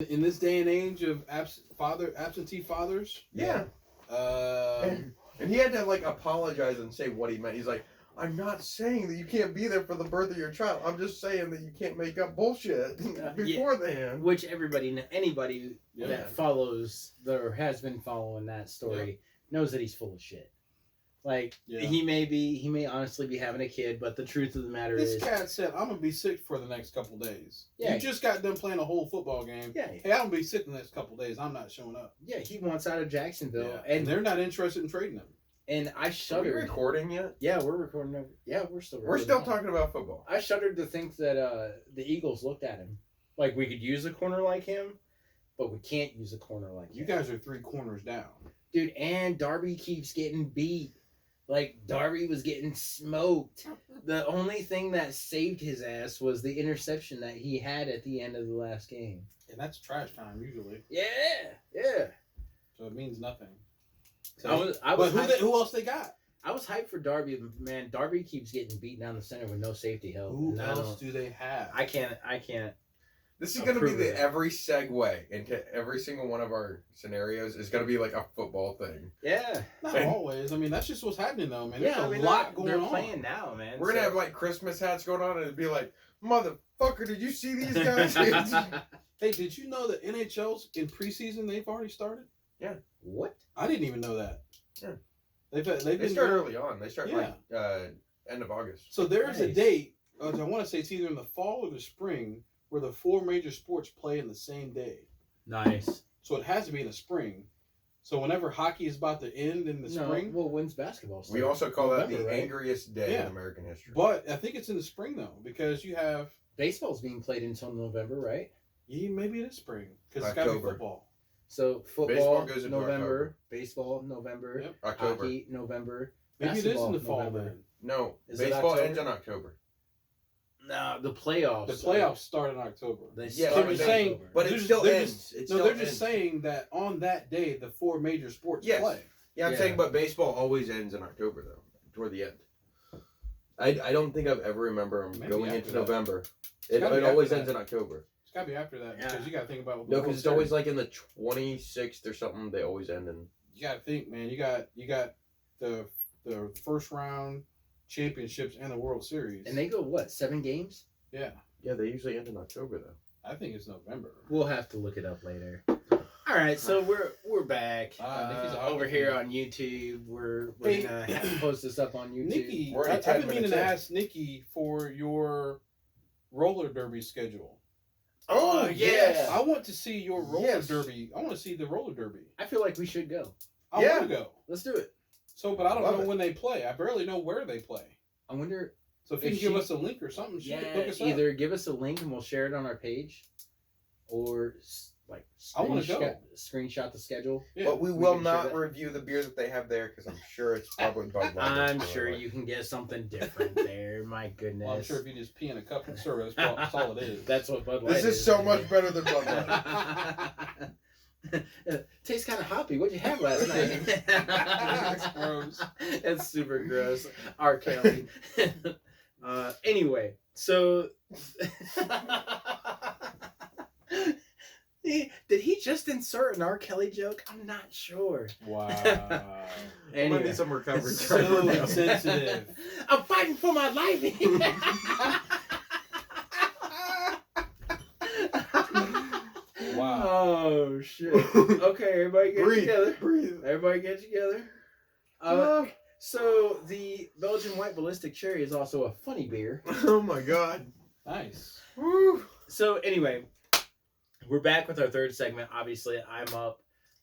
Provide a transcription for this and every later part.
In this day and age of absentee fathers, Yeah. And he had to like apologize and say what he meant. He's like, I'm not saying that you can't be there for the birth of your child. I'm just saying that you can't make up bullshit beforehand. Which anybody that follows or has been following that story knows that he's full of shit. Like he may honestly be having a kid, but the truth of the matter is, this cat said, "I'm gonna be sick for the next couple days." Yeah, you just got done playing a whole football game. Yeah, hey, I'm gonna be sick the next couple days. I'm not showing up. Yeah, he wants out of Jacksonville, and they're not interested in trading him. And I shuddered. Are we recording yet? Yeah, we're recording. Yeah, we're still. We're still talking about football. I shuddered to think that the Eagles looked at him like we could use a corner like him, but we can't use a corner like him. You guys are 3 corners down, dude. And Darby keeps getting beat. Like, Darby was getting smoked. The only thing that saved his ass was the interception that he had at the end of the last game. And that's trash time, usually. Yeah. So it means nothing. So, but who else they got? I was hyped for Darby, man. Darby keeps getting beat down the center with no safety help. Who else do they have? I can't. This is going to be every segue into every single one of our scenarios is going to be like a football thing. Yeah. Not always. I mean, that's just what's happening, though, man. There's a lot going on. They're playing now, man. We're going to have, like, Christmas hats going on, and it'd be like, motherfucker, did you see these guys? Hey, did you know that NHL's in preseason, they've already started? Yeah. What? I didn't even know that. Yeah. They start early on. They start, end of August. So there's a date, I want to say it's either in the fall or the spring, where the 4 major sports play in the same day. Nice. So it has to be in the spring. So whenever hockey is about to end in the spring. Well, when's basketball start? We also call that the angriest day in American history. But I think it's in the spring, though, because you have... Baseball's being played until November, right? Yeah, maybe it is spring, because it's got to be football. So football, baseball goes into November. October. Baseball, November. Yep. October. Hockey, November. Maybe it is in the fall, November. then. No, baseball ends in October. No, the playoffs. The playoffs start in October. But it still ends. They're just saying that on that day, the 4 major sports play. Yeah, I'm saying, but baseball always ends in October, though, toward the end. I don't think I've ever remember them going into November. It always ends in October. It's got to be after that, because you got to think about... No, because it's always like in the 26th or something, they always end in... You got to think, man. You got the first round championships and the World Series. And they go, what, 7 games? Yeah. Yeah, they usually end in October, though. I think it's November. We'll have to look it up later. All right, so we're back over here on YouTube. We're gonna have to post this up on YouTube. Nikki, I've been meaning to ask Nikki for your roller derby schedule. Oh yes, I want to see your roller derby. I want to see the roller derby. I feel like we should go. I want to go. Let's do it. So, but I don't know when they play. I barely know where they play. I wonder. So if you can give us a link or something, she can hook us up. Either give us a link and we'll share it on our page, or like screenshot the schedule. Yeah. But we will not review the beer that they have there because I'm sure it's probably Bud Light. I'm sure you can get something different there. My goodness. Well, I'm sure if you just pee in a cup and serve it, that's all it is. That's what Bud Light is. This is so much better than Bud Light. Tastes kind of hoppy. What'd you have last night? That's gross. It's super gross. R. Kelly. Anyway, so did he just insert an R. Kelly joke? I'm not sure. Wow. Anyway, need some recovery. So insensitive. I'm fighting for my life. Wow. Oh shit. Okay, everybody get together. Breathe. Everybody get together. So the Belgian White Ballistic Cherry is also a funny beer. Oh my god. Nice. Woo. So anyway, we're back with our third segment. Obviously, I'm up.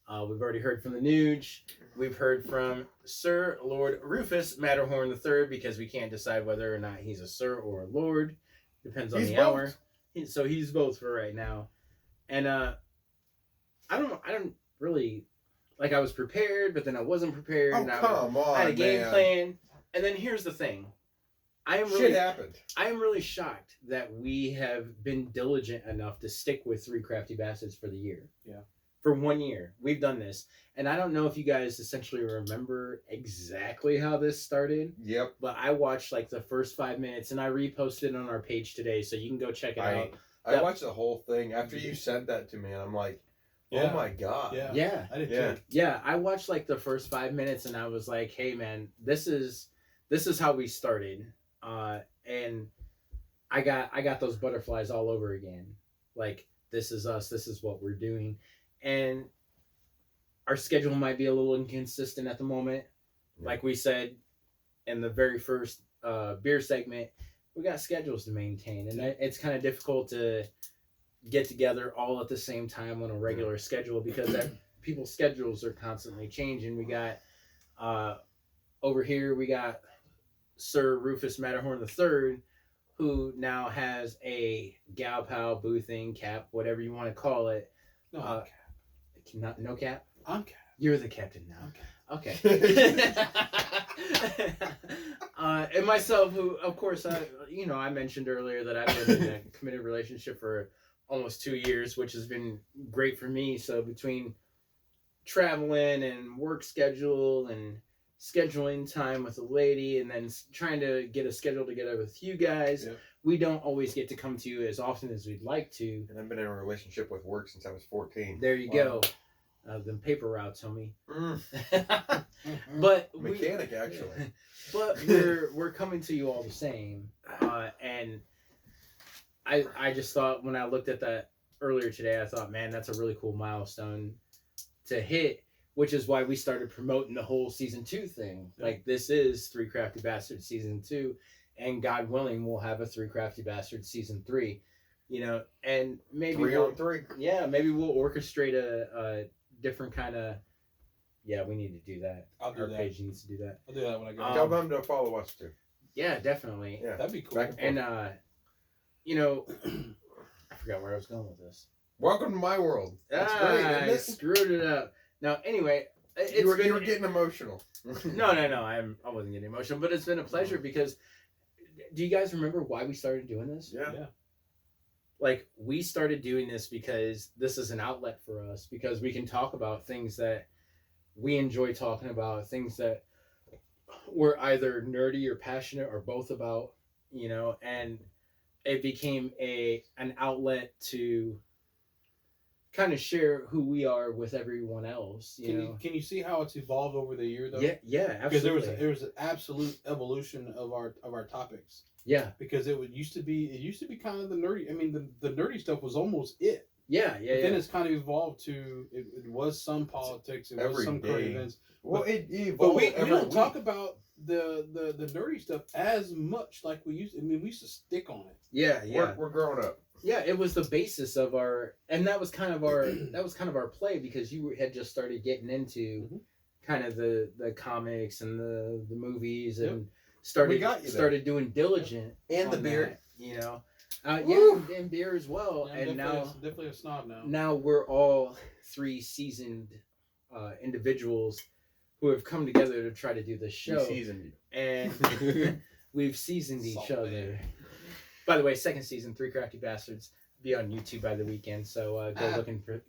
We've already heard from the Nuge. We've heard from Sir Lord Rufus Matterhorn III because we can't decide whether or not he's a sir or a lord. Depends on the hour. So he's both for right now. And I don't really, like, I was prepared, but then I wasn't prepared. Oh, and come on, I had a game man. plan. And then here's the thing. Shit happened. I am really shocked that we have been diligent enough to stick with 3 Crafty Bastards for the year. Yeah. For 1 year. We've done this. And I don't know if you guys essentially remember exactly how this started. Yep. But I watched like the first 5 minutes and I reposted it on our page today, so you can go check it out. I watched the whole thing after you sent that to me, and I'm like, oh my god. Yeah. I did too. Yeah, I watched like the first 5 minutes and I was like, hey man, this is how we started. And I got those butterflies all over again. Like, this is us, this is what we're doing. And our schedule might be a little inconsistent at the moment. Yeah. Like we said in the very first beer segment, we got schedules to maintain, and it's kind of difficult to get together all at the same time on a regular schedule because people's schedules are constantly changing. We got over here, we got Sir Rufus Matterhorn III, who now has a Gal Pal boothing cap, whatever you want to call it. No cap. No cap? I'm cap. You're the captain now. Okay. And myself, who, of course, I mentioned earlier that I've been in a committed relationship for almost 2 years, which has been great for me. So between traveling and work schedule and scheduling time with a lady and then trying to get a schedule together with you guys, we don't always get to come to you as often as we'd like to. And I've been in a relationship with work since I was 14. There you go. Them paper routes, homie. But mechanic, actually. But we're coming to you all the same. And I just thought, when I looked at that earlier today, I thought, man, that's a really cool milestone to hit, which is why we started promoting the whole season 2 thing. Like, this is 3 Crafty Bastards season 2, and God willing, we'll have a 3 Crafty Bastards season 3. And maybe 3 on 3. Yeah, maybe we'll orchestrate a different kind of. Yeah, we need to do that. I'll do Our that. page needs to do that. I'll do that when I go. Tell them to follow us too. Yeah, definitely. Yeah, that'd be cool. And I forgot where I was going with this. Welcome to my world. That's great, isn't I it? screwed it up. Now, anyway, you were getting emotional. No, I wasn't getting emotional, but it's been a pleasure because. Do you guys remember why we started doing this? Yeah. Like, we started doing this because this is an outlet for us, because we can talk about things that we enjoy talking about, things that we're either nerdy or passionate or both about, and it became an outlet to kind of share who we are with everyone else. Can you see how it's evolved over the year though? Yeah, absolutely. Because there was an absolute evolution of our topics. Yeah. Because it used to be kind of the nerdy. I mean, the nerdy stuff was almost it. Yeah. But then it's kind of evolved to it was some politics, it was some current events. Well, it evolved. But we don't talk about the nerdy stuff as much like we used. I mean, we used to stick on it. Yeah. We're growing up. Yeah, it was the basis of and that was kind of our play, because you had just started getting into kind of the comics and the movies and started doing Diligent and the beer, and beer as well. Yeah, and definitely a snob now. Now we're all 3 seasoned individuals who have come together to try to do this show. We seasoned you. And we've seasoned each other. By the way, 2nd season, 3 Crafty Bastards, be on YouTube by the weekend. So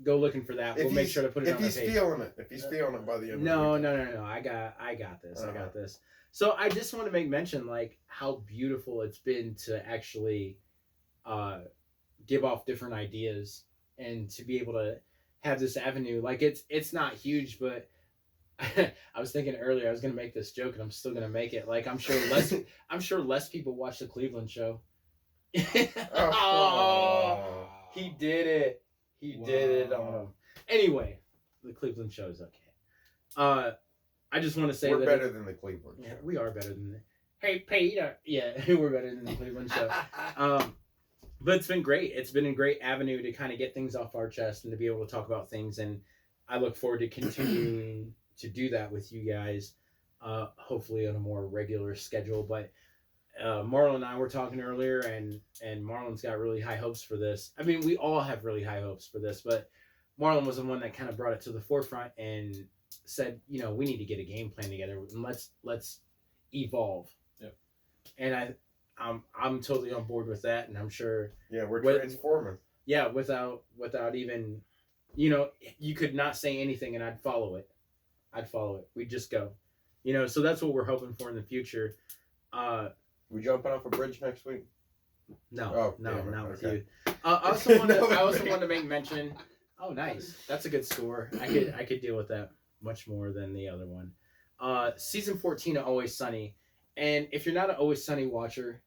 go looking for that. We'll make sure to put it on the page. If he's feeling it by the end. No. I got this. I got this. So I just want to make mention, like, how beautiful it's been to actually give off different ideas and to be able to have this avenue. Like, it's not huge, but I was thinking earlier I was gonna make this joke, and I'm still gonna make it. Like, I'm sure less people watch the Cleveland show. Oh, he did it. He did it on him. Anyway, the Cleveland show is okay. I just want to say we're that better than the Cleveland show. Yeah, we are better than Hey Peter. Yeah, we're better than the Cleveland show. But it's been great. It's been a great avenue to kind of get things off our chest and to be able to talk about things. And I look forward to continuing to do that with you guys, hopefully on a more regular schedule. But Marlon and I were talking earlier, and Marlon's got really high hopes for this. I mean, we all have really high hopes for this, but Marlon was the one that kind of brought it to the forefront and said, we need to get a game plan together and let's evolve. Yep. And I'm totally on board with that, and I'm sure. Yeah, we're transforming. Yeah, without even, you could not say anything and I'd follow it. We'd just go, so that's what we're hoping for in the future. We jumping off a bridge next week? No, Oh, damn it. not with Okay. you. I also want to. No, I also okay. want to make mention. Oh, nice. That's a good score. I could deal with that much more than the other one. Season 14 of Always Sunny, and if you're not an Always Sunny watcher,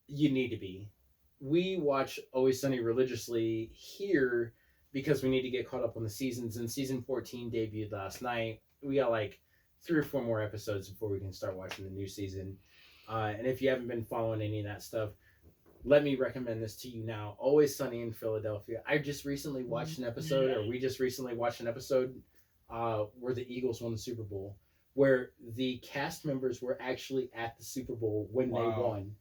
you need to be. We watch Always Sunny religiously here because we need to get caught up on the seasons. And season 14 debuted last night. We got like 3 or 4 more episodes before we can start watching the new season. And if you haven't been following any of that stuff, let me recommend this to you now. Always Sunny in Philadelphia. I just recently watched an episode, or we just recently watched an episode where the Eagles won the Super Bowl, where the cast members were actually at the Super Bowl when they won.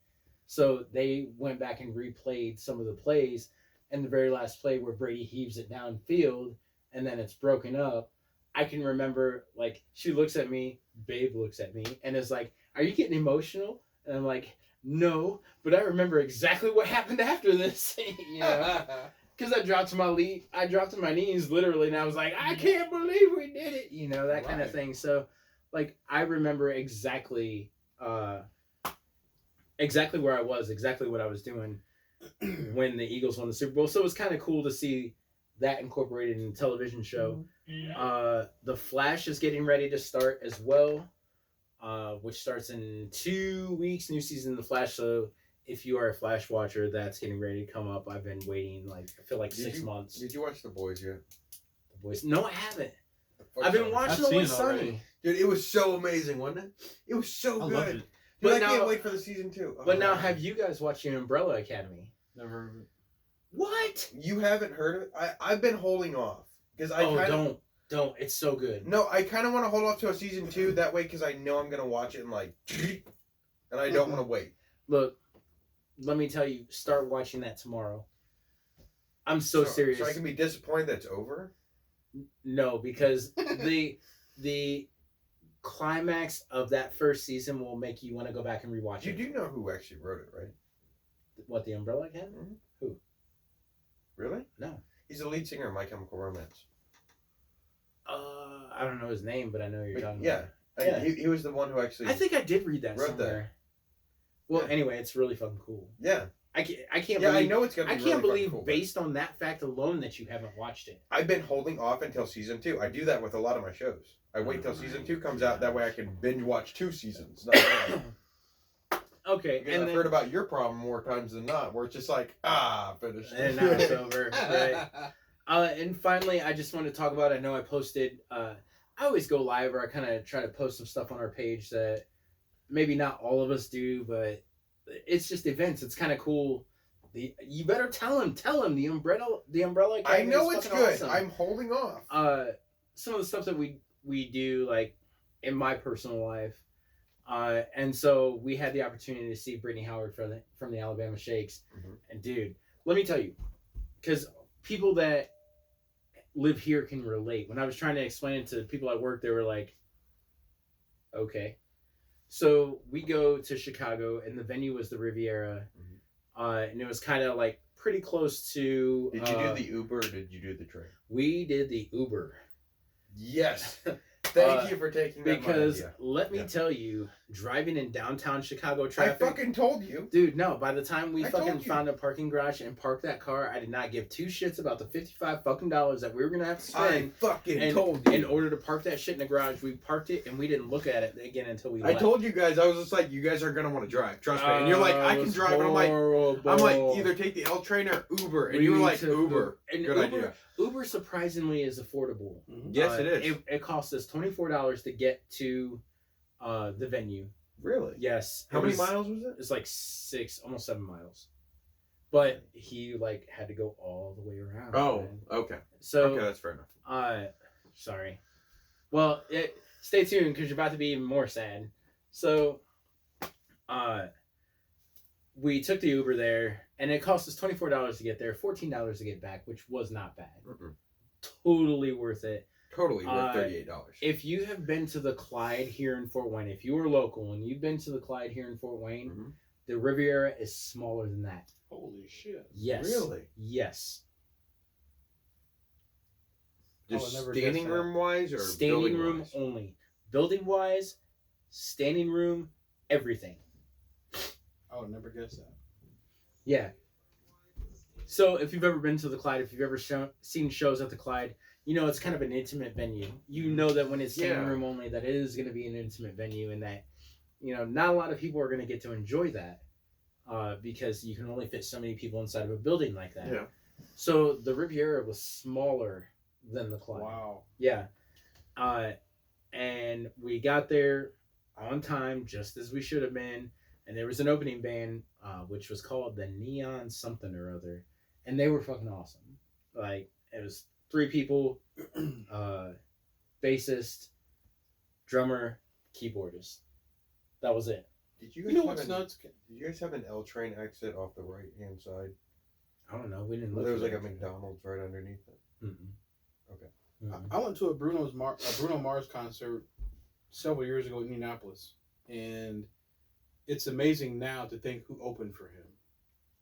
So they went back and replayed some of the plays, and the very last play where Brady heaves it downfield and then it's broken up. I can remember, like, she looks at me, Babe looks at me, and is like, "Are you getting emotional?" And I'm like, "No, but I remember exactly what happened after this." You know, because I dropped to my knees literally, and I was like, "I can't believe we did it," you know, that kind of thing. So, like, I remember exactly where I was, exactly what I was doing when the Eagles won the Super Bowl. So it was kind of cool to see that incorporated in the television show. The Flash is getting ready to start as well, which starts in 2 weeks. New season of The Flash. So if you are a Flash watcher, that's getting ready to come up. I've been waiting, like, I feel like 6 months. Did you watch The Boys yet? The Boys? No, I haven't. I've been watching Always Sunny. Dude, it was so amazing, wasn't it? It was so good. loved it. Dude, But I now- can't wait for the season 2. But now, have you guys watched the Umbrella Academy? Never heard of it. What? You haven't heard of it? I've been holding off because I Don't. It's so good. No, I kind of want to hold off to a season 2 that way because I know I'm gonna watch it and like, and I don't want to wait. Look, let me tell you, start watching that tomorrow. I'm so serious. So I can be disappointed that it's over. No, because the climax of that first season will make you want to go back and rewatch You it. do know who actually wrote it, right? What, the Umbrella Academy? Mhm. Who? Really? No. He's the lead singer of My Chemical Romance. I don't know his name, but I know who you're talking Yeah. about. Yeah. He was the one who actually. I think I did read that wrote somewhere. Well, Yeah. anyway, it's really fucking cool. Yeah. I can't Yeah, believe I know it's gonna be. I can't really believe fucking cool, based on that fact alone that you haven't watched it. I've been holding off until season 2. I do that with a lot of my shows. I wait till season 2 comes out. That way I can binge watch 2 seasons. Not one. Okay, Because and I've then, heard about your problem more times than not, where it's just like, finished. and now it's over. Right. And finally, I just want to talk about. I know I posted. I always go live, or I kind of try to post some stuff on our page that maybe not all of us do, but it's just events. It's kind of cool. You better tell him the umbrella I Academy know is it's fucking good. awesome. I'm holding off. Some of the stuff that we do, like in my personal life, and so we had the opportunity to see Brittany Howard from the Alabama Shakes, Mhm. and dude, let me tell you, because people that live here can relate. When I was trying to explain it to people at work, they were like, "Okay." So we go to Chicago, and the venue was the Riviera, and it was kind of like pretty close to. Did you do the Uber or did you do the train? We did the Uber. Yes. Thank you for taking that. Because idea. let me Yeah. tell you, driving in downtown Chicago I traffic. fucking told you. Dude, no. By the time we I fucking told you. found a parking garage and parked that car, I did not give 2 shits about the $55 that we were gonna have to I spend. fucking told you. In order to park that shit in the garage, we parked it and we didn't look at it again until we I left. told you guys. I was just like, you guys are gonna want to drive. Trust me. And you're like, I it can was drive. And I'm like, horrible. either take the L train or Uber. And you were like, Uber. And Good idea. Uber surprisingly is affordable. Yes, it is. It cost us $24 to get to the venue. Really? Yes. How many miles was it? It's like 6, almost 7 miles. But he like had to go all the way around. Oh, man. okay. So Okay, that's fair enough. sorry. Well, stay tuned because you're about to be even more sad. So, we took the Uber there, and it cost us $24 to get there, $14 to get back, which was not bad. Mm-mm. Totally worth it. Totally worth $38. If you have been to the Clyde here in Fort Wayne, if you are local and you've been to the Clyde here in Fort Wayne, Mhm. the Riviera is smaller than that. Holy shit. Yes. Really? Yes. Just never standing guessed that. room wise or Standing building room wise? only. Building wise, standing room, everything. I would never guess that. Yeah. So if you've ever been to the Clyde, if you've ever seen shows at the Clyde, you know it's kind of an intimate venue. You know that when it's standing room only, that it is going to be an intimate venue, and that not a lot of people are going to get to enjoy that because you can only fit so many people inside of a building like that. Yeah. So the Riviera was smaller than the Clyde. Wow. Yeah. And we got there on time, just as we should have been. And there was an opening band, which was called the Neon something or other. And they were fucking awesome. Like, it was 3 people, bassist, drummer, keyboardist. That was it. Did you You guys know have what's an, nuts? Did you guys have an L train exit off the right hand side? I don't know. We didn't Well, look there was for like a that. McDonald's right underneath it. Mm-mm. Okay. Mm-mm. I went to a Bruno Mars concert several years ago in Indianapolis, and it's amazing now to think who opened for him.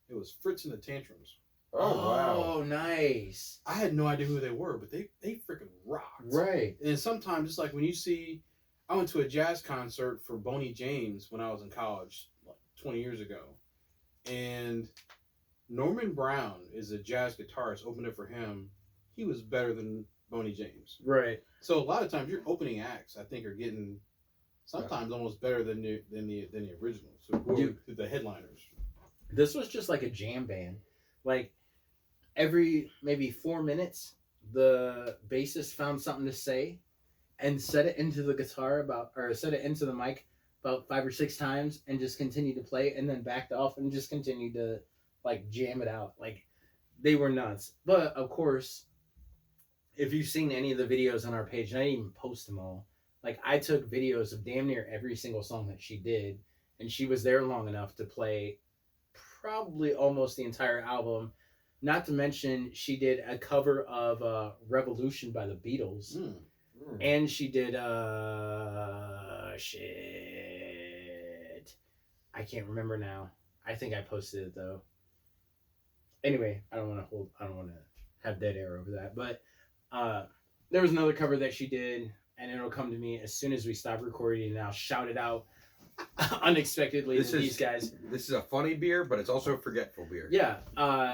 It was Fritz and the Tantrums. Oh, wow. Oh, nice. I had no idea who they were, but they freaking rocked. Right. And sometimes it's like when you see, I went to a jazz concert for Boney James when I was in college, like 20 years ago, and Norman Brown is a jazz guitarist. Opened it for him. He was better than Boney James. Right. So a lot of times your opening acts, I think, are getting sometimes almost better than the originals. So the headliners. This was just like a jam band. Like, every maybe 4 minutes, the bassist found something to say and set it into the guitar set it into the mic about 5 or 6 times and just continued to play, and then backed off and just continued to like jam it out. Like, they were nuts. But of course, if you've seen any of the videos on our page, and I didn't even post them all, like, I took videos of damn near every single song that she did, and she was there long enough to play probably almost the entire album. Not to mention, she did a cover of Revolution by the Beatles. And she did shit. I can't remember now. I think I posted it though. Anyway, I don't want to have dead air over that. But there was another cover that she did, and it'll come to me as soon as we stop recording, and I'll shout it out unexpectedly to these guys. This is a funny beer, but it's also a forgetful beer. Yeah.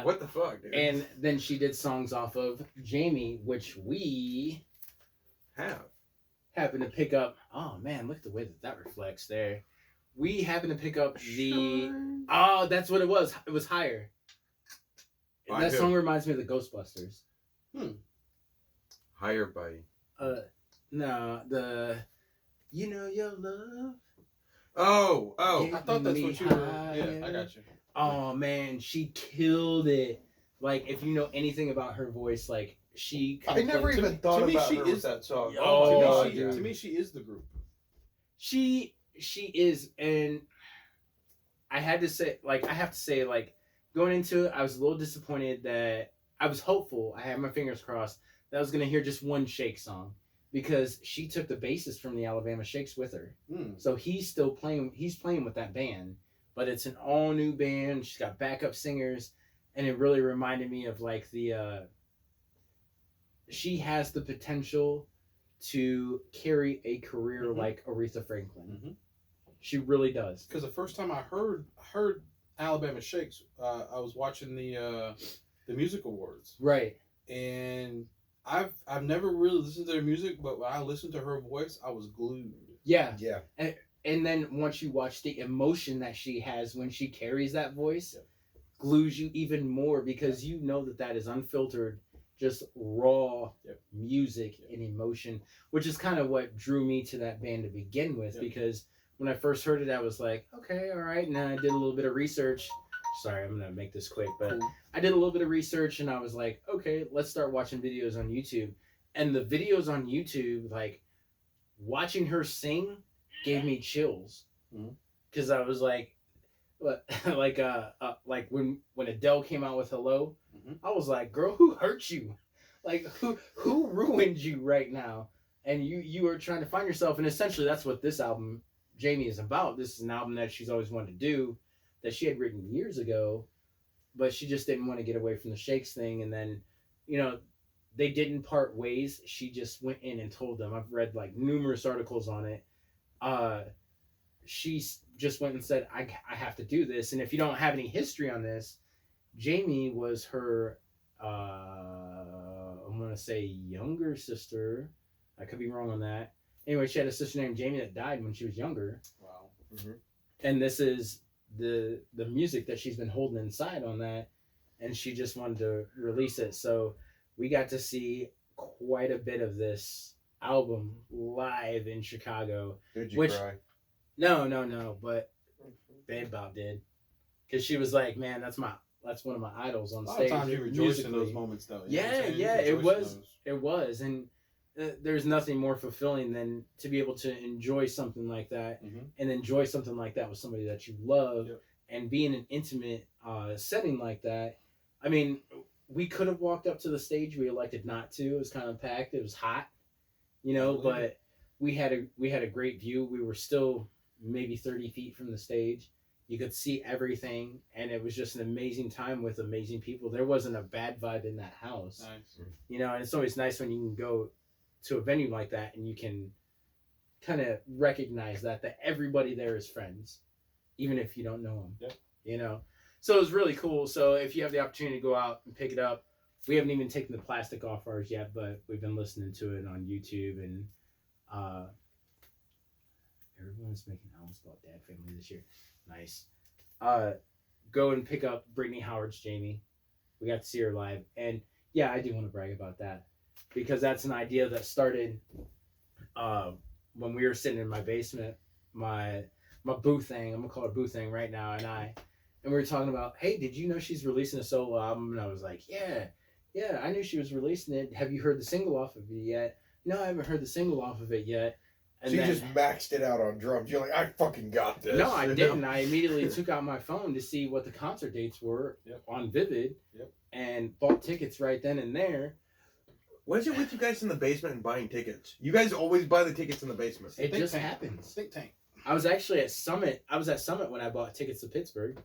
What the fuck, dude? And then she did songs off of Jamie, which we happen to pick up. Oh man, look at the way that reflects there. We happen to pick up the. Oh, that's what it was. It was Higher. That song reminds me of the Ghostbusters. Higher by. No, the. You know your love. Oh. I thought that's what you were. Yeah, I got you. Oh man, she killed it. Like, if you know anything about her voice, like, she. I never even thought about her with that song. To me, she is the group. She is, and I have to say, like, going into it, I was a little disappointed that I was hopeful. I had my fingers crossed that I was gonna hear just one Shake song, because she took the bassist from the Alabama Shakes with her. So he's still playing. He's playing with that band, but it's an all new band. She's got backup singers, and it really reminded me of like the. She has the potential to carry a career like Aretha Franklin. She really does. Because the first time I heard Alabama Shakes, I was watching the music awards. Right. And I've never really listened to their music, but when I listened to her voice, I was glued. Yeah. Yeah. And then once you watch the emotion that she has when she carries that voice, glues you even more, because you know that is unfiltered, just raw music and emotion, which is kind of what drew me to that band to begin with. Because when I first heard it, I was like, okay, all right. And then I did a little bit of research. Sorry, I'm going to make this quick, but I did a little bit of research, and I was like, okay, let's start watching videos on YouTube. And the videos on YouTube, like, watching her sing gave me chills. Because I was like, like when Adele came out with Hello, I was like, girl, who hurt you? Like, who ruined you right now? And you are trying to find yourself, and essentially that's what this album, Jamie, is about. This is an album that she's always wanted to do, that she had written years ago, but she just didn't want to get away from the Shakes thing. And then, they didn't part ways. She just went in and told them. I've read like numerous articles on it. just went and said, I have to do this. And if you don't have any history on this, Jamie was her, I'm going to say younger sister. I could be wrong on that. Anyway, she had a sister named Jamie that died when she was younger. Wow. Mm-hmm. And this is the music that she's been holding inside on that. And she just wanted to release it. So we got to see quite a bit of this album live in Chicago. Did you cry? No, but Babe Bob did. Because she was like, man, that's one of my idols on stage. A lot of times you rejoice in those moments, though. Yeah, it was. And there's nothing more fulfilling than to be able to enjoy something like that and enjoy something like that with somebody that you love and be in an intimate setting like that. I mean, we could have walked up to the stage. We elected not to. It was kind of packed. It was hot, but we had a great view. We were still maybe 30 feet from the stage. You could see everything, and it was just an amazing time with amazing people. There wasn't a bad vibe in that house. Nice. And it's always nice when you can go to a venue like that and you can kind of recognize that everybody there is friends, even if you don't know them. Yep. So it was really cool. So if you have the opportunity to go out and pick it up, we haven't even taken the plastic off ours yet, but we've been listening to it on YouTube, and everyone's making albums about Dad Family this year. Nice. Go and pick up Brittany Howard's Jamie. We got to see her live, and yeah, I do want to brag about that because that's an idea that started when we were sitting in my basement, my boo thing. I'm gonna call it boo thing right now, and we were talking about, hey, did you know she's releasing a solo album? And I was like, yeah, I knew she was releasing it. Have you heard the single off of it yet? No, I haven't heard the single off of it yet. And so you just maxed it out on drums. You're like, I fucking got this. No, I didn't. I immediately took out my phone to see what the concert dates were on Vivid and bought tickets right then and there. What is it with you guys in the basement and buying tickets? You guys always buy the tickets in the basement. It just happens. Think tank. I was actually at Summit. I was at Summit when I bought tickets to Pittsburgh.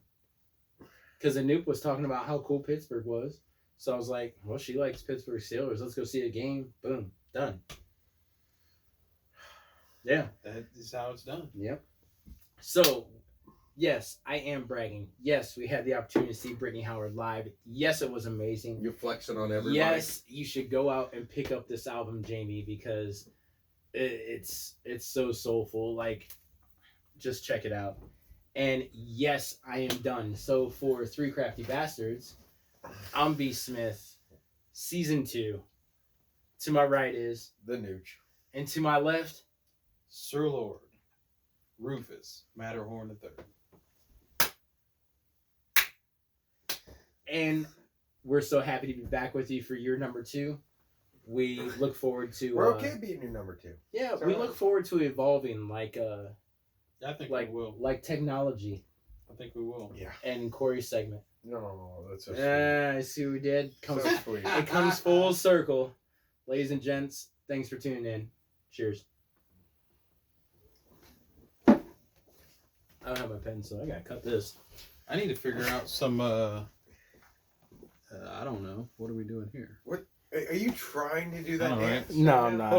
Because Anoop was talking about how cool Pittsburgh was. So I was like, well, she likes Pittsburgh Steelers. Let's go see a game. Boom. Done. Yeah. That is how it's done. Yep. So, yes, I am bragging. Yes, we had the opportunity to see Brittany Howard live. Yes, it was amazing. You're flexing on everybody. Yes, you should go out and pick up this album, Jamie, because it's so soulful. Like, just check it out. And yes, I am done. So for 3 Crafty Bastards, I'm B. Smith, Season 2. To my right is the Nooch. And to my left, Sir Lord Rufus Matterhorn III. And we're so happy to be back with you for year number 2. We look forward to we're okay being your number 2. Yeah, we look forward to evolving I think we will. Like technology. I think we will. Yeah. And Corey's segment. No, that's so I see what we did. So sweet. It comes full circle. Ladies and gents, thanks for tuning in. Cheers. I don't have my pen, so I gotta cut this. I need to figure out some I don't know. What are we doing here? What are you trying to do that I know, right? dance? No, I'm not.